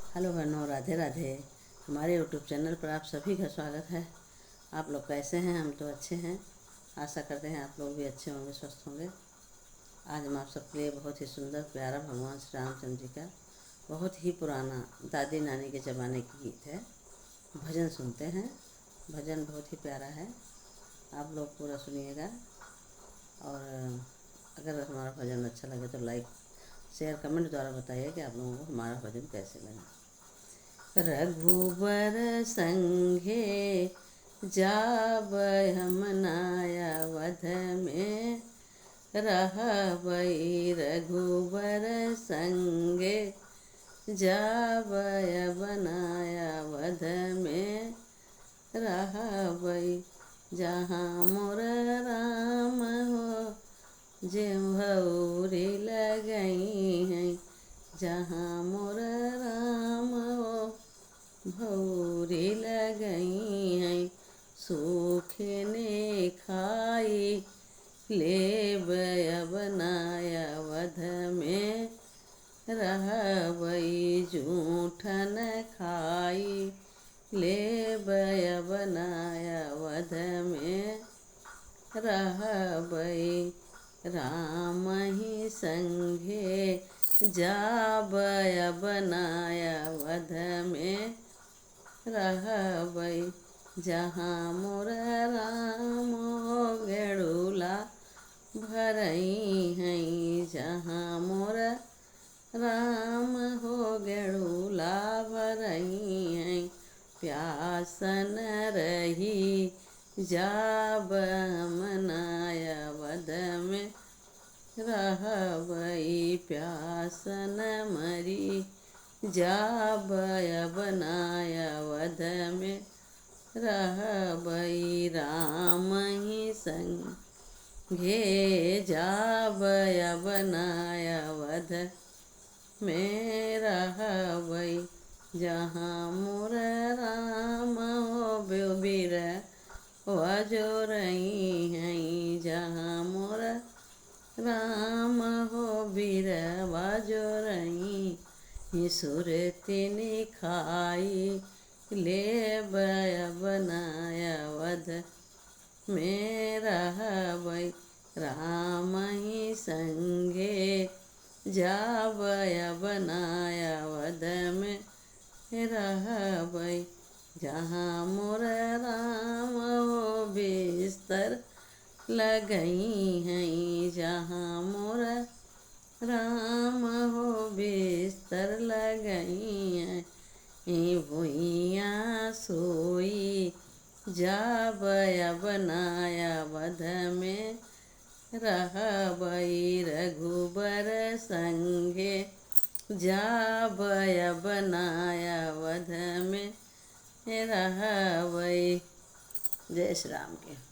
Hello बहनों, राधे राधे। हमारे YouTube channel पर आप सभी का स्वागत है। आप लोग कैसे हैं? हम तो अच्छे हैं। आशा करते हैं आप लोग भी अच्छे होंगे, स्वस्थ होंगे। आज हम आप सबके लिए बहुत ही सुंदर प्यारा भगवान श्री रामचंद्र जी का बहुत ही पुराना दादी नानी के ज़माने की गीत है। भजन सुनते हैं। भजन बहुत ही प्यारा है, आप लोग पूरा सुनिएगा। और अगर हमारा भजन अच्छा लगे तो लाइक शेयर कमेंट द्वारा बताइए कि आप लोगों को हमारा भजन कैसे लगा। रघुबर संघे जाबय हम नायावध में, रहबई रघुबर संगे जाबय बनायावध में, रहबई जहाँ मोर राम हो जेउ भौरी लगई हैं, जहाँ मोर राम हो भौरी लगई हैं। सूख ने खाई लेबय बनायावध में, रहबई जूठन खाई लेबय बनायावध में, रहबई राम ही संगे जाबय बनायावध में, रहबई जहाँ मोर राम हो गेड़ुला भरई हैं, जहाँ मोर राम हो गेड़ुला भरई हैं। प्यासन रही जाब मनायावध में, रहबई प्यासन मरी जाबय बनायावध में, रहबई राम ही संगे जाबय बनायावध में, रहबई जहाँ मोर राम हो बिर वजोरई हैं, जहाँ मोर राम हो बीर वजोरई। सुरतिन खाई लेबय बनायावध में, रहबई राम ही संगे जाबय बनायावध में, रहबई जहाँ मोर राम हो बिस्तर लगई हैं, जहाँ मोर राम हो बिस्तर लगई हैं। भुइयाँ सोई जाबय बनायावध में, रहबई रघुबर संगे जाबय बनायावध में, रहबई। जय श्री राम के।